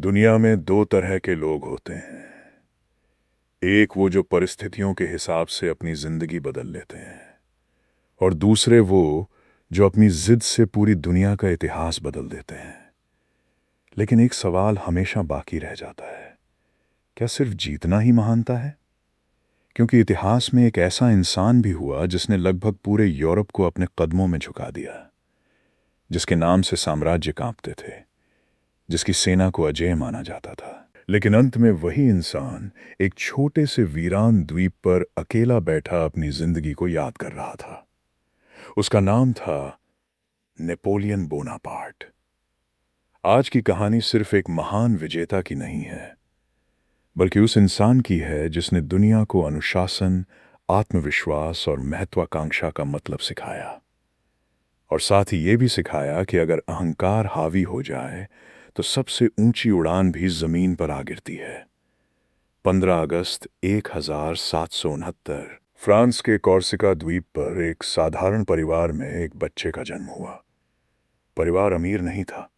दुनिया में दो तरह के लोग होते हैं। एक वो जो परिस्थितियों के हिसाब से अपनी जिंदगी बदल लेते हैं, और दूसरे वो जो अपनी जिद से पूरी दुनिया का इतिहास बदल देते हैं। लेकिन एक सवाल हमेशा बाकी रह जाता है, क्या सिर्फ जीतना ही महानता है? क्योंकि इतिहास में एक ऐसा इंसान भी हुआ जिसने लगभग पूरे यूरोप को अपने कदमों में झुका दिया, जिसके नाम से साम्राज्य कांपते थे, जिसकी सेना को अजेय माना जाता था। लेकिन अंत में वही इंसान एक छोटे से वीरान द्वीप पर अकेला बैठा अपनी जिंदगी को याद कर रहा था। उसका नाम था नेपोलियन बोनापार्ट। आज की कहानी सिर्फ एक महान विजेता की नहीं है, बल्कि उस इंसान की है जिसने दुनिया को अनुशासन, आत्मविश्वास और महत्वाकांक्षा का मतलब सिखाया। और साथ ही ये भी सिखाया कि अगर अहंकार हावी हो जाए तो सबसे ऊंची उड़ान भी जमीन पर आ गिरती है। 15 अगस्त 1769 फ्रांस के कॉर्सिका द्वीप पर एक साधारण परिवार में एक बच्चे का जन्म हुआ। परिवार अमीर नहीं था।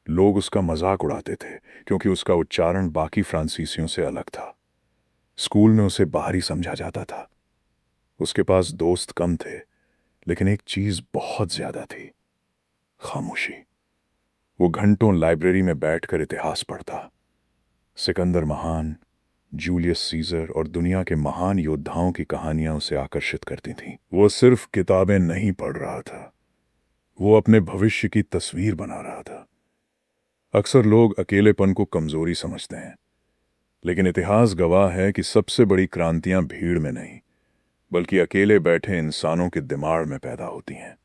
लोग उसका मजाक उड़ाते थे क्योंकि उसका उच्चारण बाकी फ्रांसीसियों से अलग था। स्कूल में उसे बाहरी समझा जाता था। उसके पास दोस्त कम थे, लेकिन एक चीज बहुत ज्यादा थी, खामोशी। वो घंटों लाइब्रेरी में बैठकर इतिहास पढ़ता। सिकंदर महान, जूलियस सीजर और दुनिया के महान योद्धाओं की कहानियां उसे आकर्षित करती थीं। वो सिर्फ किताबें नहीं पढ़ रहा था, वो अपने भविष्य की तस्वीर बना रहा था। अक्सर लोग अकेलेपन को कमजोरी समझते हैं, लेकिन इतिहास गवाह है कि सबसे बड़ी क्रांतियां भीड़ में नहीं, बल्कि अकेले बैठे इंसानों के दिमाग में पैदा होती हैं।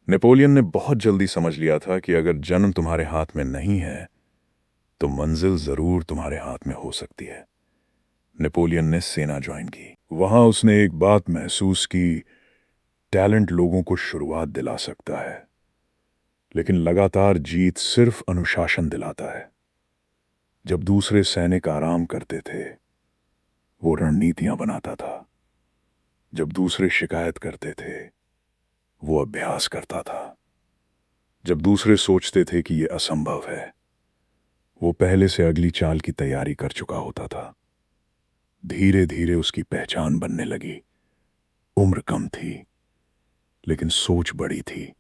नेपोलियन ने बहुत जल्दी समझ लिया था कि अगर जन्म तुम्हारे हाथ में नहीं है तो मंजिल जरूर तुम्हारे हाथ में हो सकती है। नेपोलियन ने सेना ज्वाइन की। वहां उसने एक बात महसूस की, टैलेंट लोगों को शुरुआत दिला सकता है, लेकिन लगातार जीत सिर्फ अनुशासन दिलाता है। जब दूसरे सैनिक आराम करते थे, वो रणनीतियां बनाता था। जब दूसरे शिकायत करते थे, वो अभ्यास करता था। जब दूसरे सोचते थे कि यह असंभव है, वो पहले से अगली चाल की तैयारी कर चुका होता था। धीरे धीरे उसकी पहचान बनने लगी। उम्र कम थी, लेकिन सोच बड़ी थी।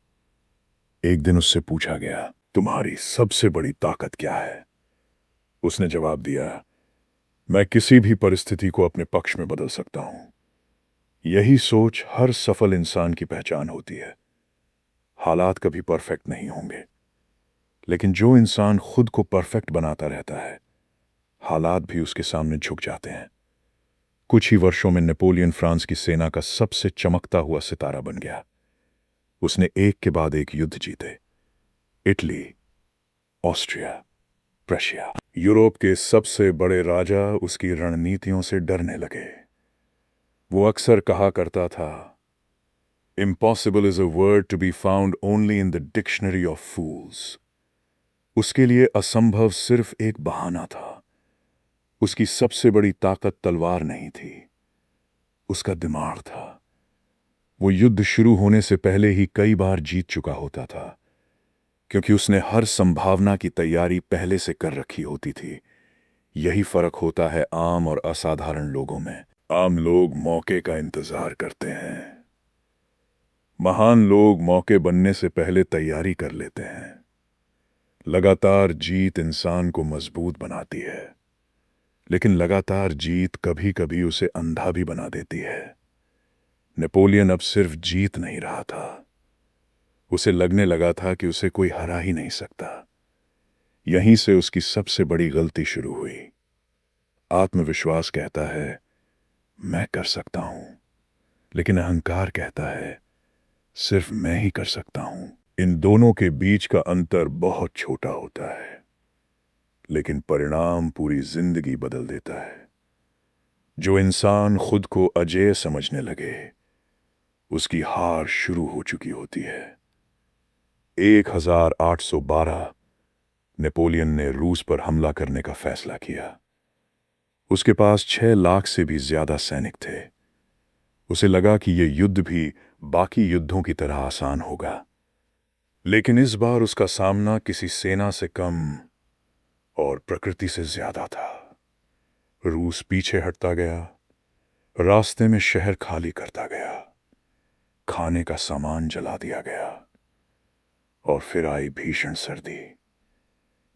एक दिन उससे पूछा गया, तुम्हारी सबसे बड़ी ताकत क्या है? उसने जवाब दिया, मैं किसी भी परिस्थिति को अपने पक्ष में बदल सकता हूं। यही सोच हर सफल इंसान की पहचान होती है। हालात कभी परफेक्ट नहीं होंगे, लेकिन जो इंसान खुद को परफेक्ट बनाता रहता है, हालात भी उसके सामने झुक जाते हैं। कुछ ही वर्षों में नेपोलियन फ्रांस की सेना का सबसे चमकता हुआ सितारा बन गया। उसने एक के बाद एक युद्ध जीते। Italy, Austria, Prussia. यूरोप के सबसे बड़े राजा उसकी रणनीतियों से डरने लगे। वो अक्सर कहा करता था, impossible is a word to be found only in the dictionary of fools. उसके लिए असंभव सिर्फ एक बहाना था। उसकी सबसे बड़ी ताकत तलवार नहीं थी, उसका दिमाग था। वो युद्ध शुरू होने से पहले ही कई बार जीत चुका होता था, क्योंकि उसने हर संभावना की तैयारी पहले से कर रखी होती थी। यही फर्क होता है आम और असाधारण लोगों में। आम लोग मौके का इंतजार करते हैं, महान लोग मौके बनने से पहले तैयारी कर लेते हैं। लगातार जीत इंसान को मजबूत बनाती है, लेकिन लगातार जीत कभी कभी उसे अंधा भी बना देती है। नेपोलियन अब सिर्फ जीत नहीं रहा था, उसे लगने लगा था कि उसे कोई हरा ही नहीं सकता। यहीं से उसकी सबसे बड़ी गलती शुरू हुई। आत्मविश्वास कहता है, मैं कर सकता हूं, लेकिन अहंकार कहता है, सिर्फ मैं ही कर सकता हूं। इन दोनों के बीच का अंतर बहुत छोटा होता है, लेकिन परिणाम पूरी जिंदगी बदल देता है। जो इंसान खुद को अजेय समझने लगे, उसकी हार शुरू हो चुकी होती है। 1812 नेपोलियन ने रूस पर हमला करने का फैसला किया। उसके पास 6 लाख से भी ज्यादा सैनिक थे। उसे लगा कि यह युद्ध भी बाकी युद्धों की तरह आसान होगा, लेकिन इस बार उसका सामना किसी सेना से कम और प्रकृति से ज्यादा था। रूस पीछे हटता गया, रास्ते में शहर खाली करता गया, खाने का सामान जला दिया गया, और फिर आई भीषण सर्दी।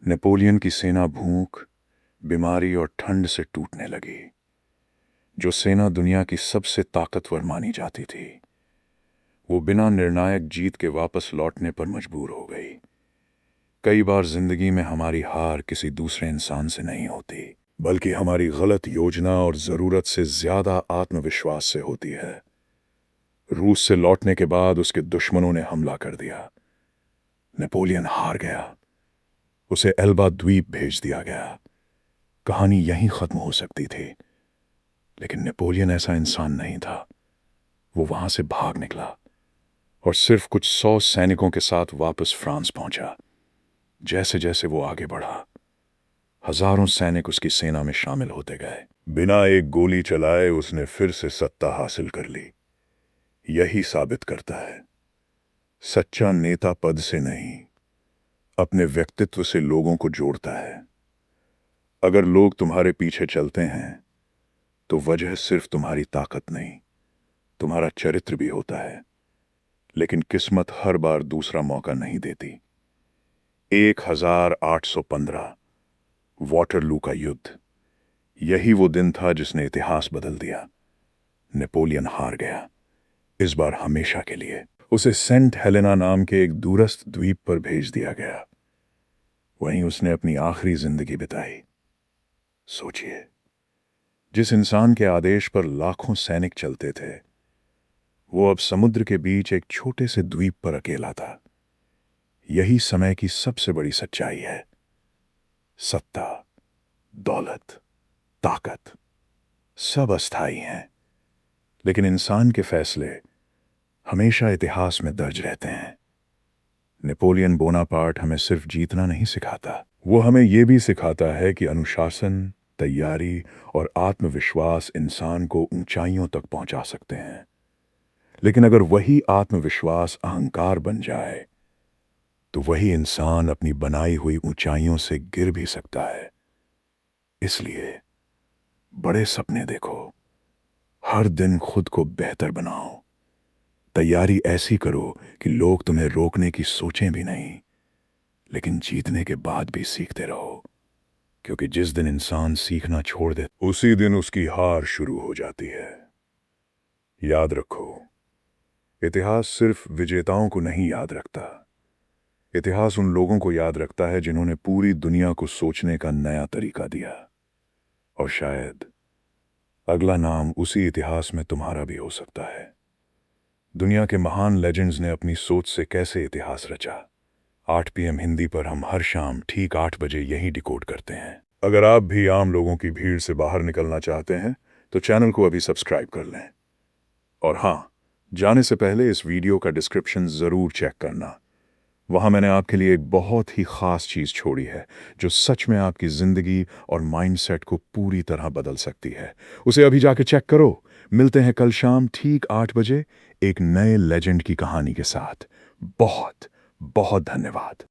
नेपोलियन की सेना भूख, बीमारी और ठंड से टूटने लगी। जो सेना दुनिया की सबसे ताकतवर मानी जाती थी, वो बिना निर्णायक जीत के वापस लौटने पर मजबूर हो गई। कई बार जिंदगी में हमारी हार किसी दूसरे इंसान से नहीं होती, बल्कि हमारी गलत योजना और जरूरत से ज्यादा आत्मविश्वास से होती है। रूस से लौटने के बाद उसके दुश्मनों ने हमला कर दिया। नेपोलियन हार गया, उसे एल्बा द्वीप भेज दिया गया। कहानी यहीं खत्म हो सकती थी, लेकिन नेपोलियन ऐसा इंसान नहीं था। वो वहां से भाग निकला और सिर्फ कुछ 100 सैनिकों के साथ वापस फ्रांस पहुंचा। जैसे जैसे वो आगे बढ़ा, हजारों सैनिक उसकी सेना में शामिल होते गए। बिना एक गोली चलाए उसने फिर से सत्ता हासिल कर ली। यही साबित करता है, सच्चा नेता पद से नहीं, अपने व्यक्तित्व से लोगों को जोड़ता है। अगर लोग तुम्हारे पीछे चलते हैं, तो वजह सिर्फ तुम्हारी ताकत नहीं, तुम्हारा चरित्र भी होता है। लेकिन किस्मत हर बार दूसरा मौका नहीं देती। 1815 वाटरलू का युद्ध, यही वो दिन था जिसने इतिहास बदल दिया। नेपोलियन हार गया, इस बार हमेशा के लिए। उसे सेंट हेलेना नाम के एक दूरस्थ द्वीप पर भेज दिया गया। वहीं उसने अपनी आखिरी जिंदगी बिताई। सोचिए, जिस इंसान के आदेश पर लाखों सैनिक चलते थे, वो अब समुद्र के बीच एक छोटे से द्वीप पर अकेला था। यही समय की सबसे बड़ी सच्चाई है। सत्ता, दौलत, ताकत सब अस्थायी हैं, लेकिन इंसान के फैसले हमेशा इतिहास में दर्ज रहते हैं। नेपोलियन बोनापार्ट हमें सिर्फ जीतना नहीं सिखाता, वो हमें यह भी सिखाता है कि अनुशासन, तैयारी और आत्मविश्वास इंसान को ऊंचाइयों तक पहुंचा सकते हैं। लेकिन अगर वही आत्मविश्वास अहंकार बन जाए, तो वही इंसान अपनी बनाई हुई ऊंचाइयों से गिर भी सकता है। इसलिए बड़े सपने देखो, हर दिन खुद को बेहतर बनाओ, तैयारी ऐसी करो कि लोग तुम्हें रोकने की सोचें भी नहीं, लेकिन जीतने के बाद भी सीखते रहो, क्योंकि जिस दिन इंसान सीखना छोड़ दे, उसी दिन उसकी हार शुरू हो जाती है। याद रखो, इतिहास सिर्फ विजेताओं को नहीं याद रखता, इतिहास उन लोगों को याद रखता है जिन्होंने पूरी दुनिया को सोचने का नया तरीका दिया। और शायद अगला नाम उसी इतिहास में तुम्हारा भी हो सकता है। दुनिया के महान लेजेंड्स ने अपनी सोच से कैसे इतिहास रचा। 8 PM हिंदी पर हम हर शाम ठीक 8 बजे यही डिकोड करते हैं। अगर आप भी आम लोगों की भीड़ से बाहर निकलना चाहते हैं, तो चैनल को अभी सब्सक्राइब कर लें। और हाँ, जाने से पहले इस वीडियो का डिस्क्रिप्शन ज़रूर चेक करना। वहाँ मैंने आपके लिए एक बहुत ही ख़ास चीज़ छोड़ी है, जो सच में आपकी ज़िंदगी और माइंडसेट को पूरी तरह बदल सकती है। उसे अभी जाके चेक करो। मिलते हैं कल शाम ठीक 8 बजे एक नए लेजेंड की कहानी के साथ। बहुत बहुत धन्यवाद।